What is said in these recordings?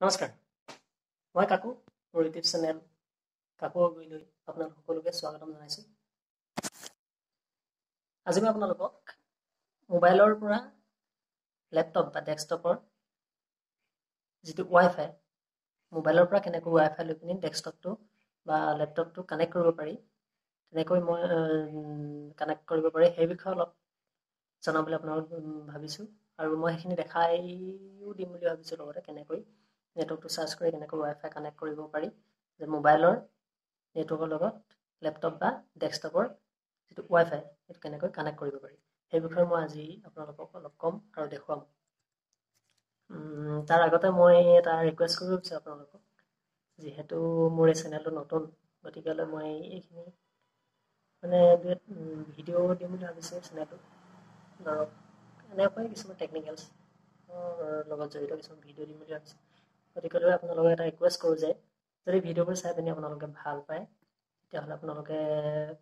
নমস্কাৰ মই কাকু মোৰ ইউটিউব চেনেল কাকু গগৈলৈ আপোনালোক সকলোকে স্বাগতম জনাইছোঁ আজি মই আপোনালোকক মোবাইলৰ পৰা লেপটপ বা ডেস্কটপৰ যিটো ৱাইফাই মোবাইলৰ পৰা কেনেকৈ ৱাইফাই লৈ পিনি ডেস্কটপটো বা লেপটপটো কানেক্ট কৰিব পাৰি তেনেকৈ মই কানেক্ট কৰিব পাৰি সেই বিষয়ে অলপ জনাবলৈ আপোনালোক ভাবিছোঁ আৰু মই সেইখিনি দেখাইও দিম বুলি ভাবিছোঁ লগতে কেনেকৈ নেটৱৰ্কটো চাৰ্চ কৰি কেনেকৈ ৱাইফাই কানেক্ট কৰিব পাৰি যে মোবাইলৰ নেটৱৰ্কৰ লগত লেপটপ বা ডেস্কটপৰ যিটো ৱাইফাই সেইটো কেনেকৈ কানেক্ট কৰিব পাৰি সেই বিষয়ে মই আজি আপোনালোকক অলপ ক'ম আৰু দেখুৱাম তাৰ আগতে মই এটা ৰিকুৱেষ্ট কৰিব বিচাৰোঁ আপোনালোকক যিহেতু মোৰ এই চেনেলটো নতুন গতিকেলৈ মই এইখিনি মানে ভিডিঅ' দিম বুলি ভাবিছোঁ চেনেলটোত ধৰক এনেকৈ কিছুমান টেকনিকেলছৰ লগত জড়িত কিছুমান ভিডিঅ' দিম বুলি ভাবিছোঁ গতিকেলৈ আপোনালোকক এটা ৰিকুৱেষ্ট কৰোঁ যে যদি ভিডিঅ'বোৰ চাই পিনি আপোনালোকে ভাল পায় তেতিয়াহ'লে আপোনালোকে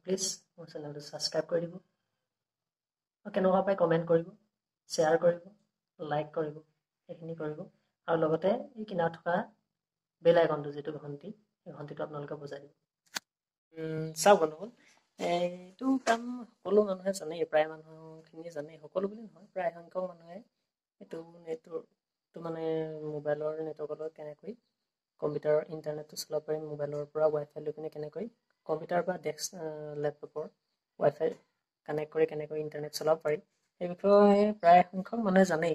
প্লিজ মোৰ চেনেলটো ছাবস্ক্ৰাইব কৰি দিব আৰু কেনেকুৱা পায় কমেণ্ট কৰিব শ্বেয়াৰ কৰিব লাইক কৰিব এইখিনি কৰিব আৰু লগতে এই কিনাৰত থকা বেল আইকনটো যিটো ঘণ্টি সেই ঘণ্টিটো আপোনালোকে বজাই দিব চাওক বন্ধুসকল এইটো কাম সকলো মানুহে জানেই প্ৰায় মানুহখিনিয়ে জানেই সকলো বুলি নহয় প্ৰায় সংখ্যক মানুহে এইটো নেটৱৰ্কটো মানে মোবাইলৰ নেটৱৰ্কৰ লগত কেনেকৈ কম্পিউটাৰৰ ইণ্টাৰনেটটো চলাব পাৰি মোবাইলৰ পৰা ৱাইফাই লৈ পিনে কেনেকৈ কম্পিউটাৰ বা লেপটপৰ ৱাইফাই কানেক্ট কৰি কেনেকৈ ইণ্টাৰনেট চলাব পাৰি সেই বিষয়ে প্ৰায় সংখ্যক মানুহে জানেই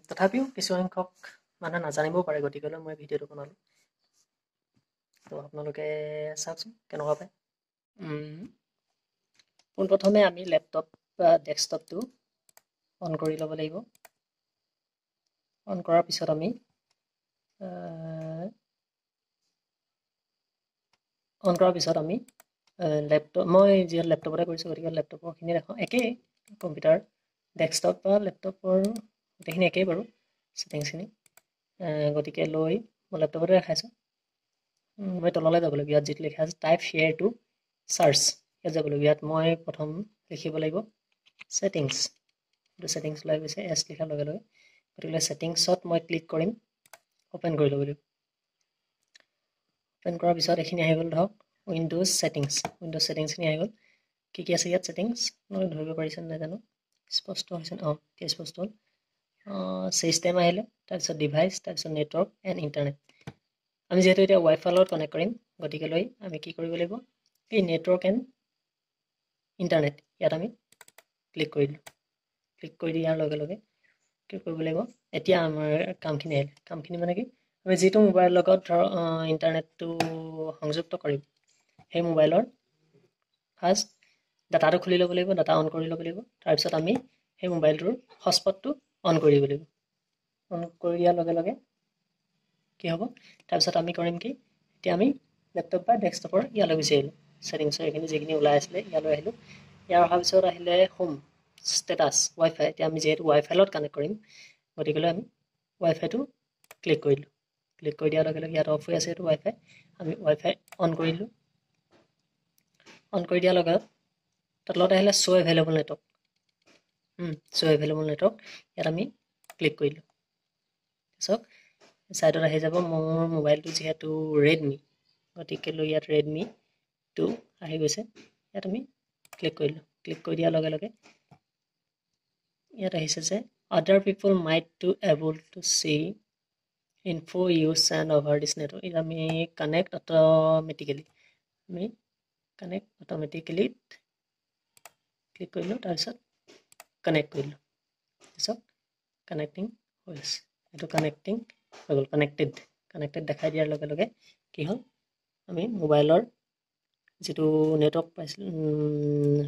তথাপিও কিছুসংখ্যক মানুহে নাজানিবও পাৰে গতিকেলৈ মই ভিডিঅ'টো বনালোঁ তো আপোনালোকে চাওকচোন কেনেকুৱা পায় পোনপ্ৰথমে আমি লেপটপ বা ডেস্কটপটো অন কৰি ল'ব লাগিব অন কৰাৰ পিছত আমি লেপটপ মই যিহেতু লেপটপতে কৰিছোঁ গতিকে লেপটপৰখিনি দেখাওঁ একেই কম্পিউটাৰ ডেস্কটপ বা লেপটপৰ গোটেইখিনি একেই বাৰু ছেটিংছখিনি গতিকে লৈ মই লেপটপতে দেখাইছোঁ মই তললৈ যাব লাগিব ইয়াত যিটো লিখা আছে টাইপ হেয়াৰ টু চাৰ্চ ইয়াত যাব লাগিব ইয়াত মই প্ৰথম লিখিব লাগিব ছেটিংছ এইটো ছেটিংছ ওলাই গৈছে এছ লিখাৰ লগে লগে গতিকে ছেটিংছত মই ক্লিক কৰিম অ'পেন কৰি ল'ব লাগিব অ'পেন কৰাৰ পিছত এইখিনি আহি গ'ল ধৰক উইণ্ড'জ ছেটিংছখিনি আহি গ'ল কি কি আছে ইয়াত ছেটিংছ মই ধৰিব পাৰিছে নাজানো স্পষ্ট হৈছে এতিয়া স্পষ্ট হ'ল ছিষ্টেম আহিলে তাৰপিছত ডিভাইচ তাৰপিছত নেটৱৰ্ক এণ্ড ইণ্টাৰনেট আমি যিহেতু এতিয়া ৱাইফাইৰ লগত কানেক্ট কৰিম গতিকেলৈ আমি কি কৰিব লাগিব এই নেটৱৰ্ক এণ্ড ইণ্টাৰনেট ইয়াত আমি ক্লিক কৰি দিলোঁ ক্লিক কৰি দিয়াৰ লগে লগে কি কৰিব লাগিব এতিয়া আমাৰ কামখিনি আহিলে কামখিনি মানে কি আমি যিটো মোবাইলৰ লগত ধৰক ইণ্টাৰনেটটো সংযুক্ত কৰিম সেই মোবাইলৰ ফাৰ্ষ্ট ডাটাটো খুলি ল'ব লাগিব ডাটা অন কৰি ল'ব লাগিব তাৰপিছত আমি সেই মোবাইলটোৰ হটস্পটটো অন কৰি দিব লাগিব অন কৰি দিয়াৰ লগে লগে কি হ'ব তাৰপিছত আমি কৰিম কি এতিয়া আমি লেপটপ বা ডেস্কটপৰ ইয়ালৈ গুচি আহিলোঁ ছেটিংছৰ এইখিনি যিখিনি ওলাই আছিলে ইয়ালৈ আহিলোঁ ইয়াৰ অহাৰ পিছত আহিলে হোম ষ্টেটাছ ৱাইফাই এতিয়া আমি যিহেতু ৱাইফাইৰ লগত কানেক্ট কৰিম গতিকেলৈ আমি ৱাইফাইটো ক্লিক কৰি দিলোঁ ক্লিক কৰি দিয়াৰ লগে লগে ইয়াত অফ হৈ আছে এইটো ৱাইফাই আমি ৱাইফাই অন কৰি দিলোঁ অন কৰি দিয়াৰ লগে তলত আহিলে শ্ব' এভেইলেবল নেটৱৰ্ক ইয়াত আমি ক্লিক কৰি দিলোঁ চাওক ছাইডত আহি যাব মোৰ মোবাইলটো যিহেতু ৰেডমি গতিকেলৈ ইয়াত ৰেডমি 2 আহি গৈছে ইয়াত আমি ক্লিক কৰিলোঁ ক্লিক কৰি দিয়াৰ লগে লগে ইয়াত আহিছে যে other people might to able to see info you send over this network ইয়াত আমি কানেক্ট অট'মেটিকেলি ক্লিক কৰিলোঁ তাৰপিছত কানেক্ট কৰিলোঁ তাৰপিছত কানেক্টিং হৈ আছে এইটো কানেক্টিং হৈ গ'ল কানেক্টেড দেখাই দিয়াৰ লগে লগে কি হ'ল আমি মোবাইলৰ যিটো নেটৱৰ্ক পাইছিলোঁ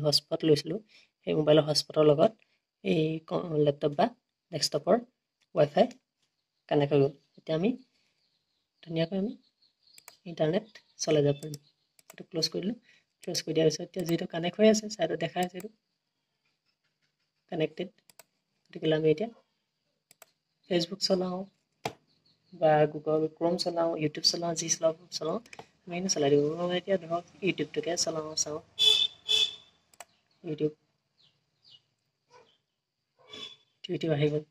হটস্পট লৈছিলোঁ সেই মোবাইলৰ হটস্পটৰ লগত এই লেপটপ বা ডেস্কটপৰ ৱাইফাই কানেক্ট হৈ গ'ল এতিয়া আমি ধুনীয়াকৈ আমি ইণ্টাৰনেট চলাই যাব পাৰিম এইটো ক্ল'জ কৰি দিলোঁ ক্ল'জ কৰি দিয়াৰ পিছত এতিয়া যিটো কানেক্ট হৈ আছে ছাইডত দেখাই আছে এইটো কানেক্টেড গতিকে আমি এতিয়া ফেচবুক চলাওঁ বা গুগল ক্ৰ'ম চলাওঁ ইউটিউব চলাওঁ যি চলাওঁ আমি এনে চলাই দিব মই এতিয়া ধৰক ইউটিউবটোকে চাওঁ ইউটিউব আহি গ'ল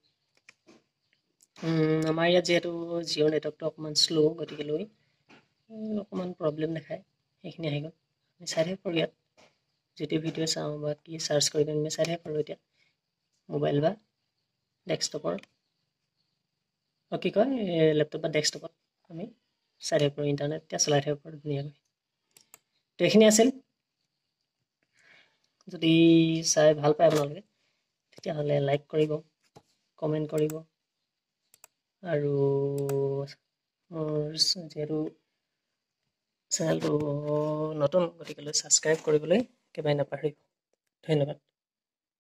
আমাৰ ইয়াত যেহেতু জিঅ' নেটৱৰ্কটো অকণমান শ্ল' গতিকে লৈ অকণমান প্ৰব্লেম দেখায় সেইখিনি আহি গ'ল আমি চাই থাকিব পাৰোঁ ইয়াত যিটো ভিডিঅ' চাওঁ বা কি চাৰ্চ কৰি আমি চাই থাকিব পাৰোঁ এতিয়া মোবাইল বা ডেস্কটপৰ কি কয় লেপটপ বা ডেস্কটপত আমি চাই থাকিব পাৰোঁ ইণ্টাৰনেট এতিয়া চলাই থাকিব পাৰোঁ ধুনীয়াকৈ তো এইখিনি আছিল যদি চাই ভাল পায় আপোনালোকে তেতিয়াহ'লে লাইক কৰিব কমেণ্ট কৰিব আৰু মোৰ যিহেতু চেনেলটো নতুন গতিকে ছাবস্ক্ৰাইব কৰিবলৈ একেবাৰে নাপাহৰিব ধন্যবাদ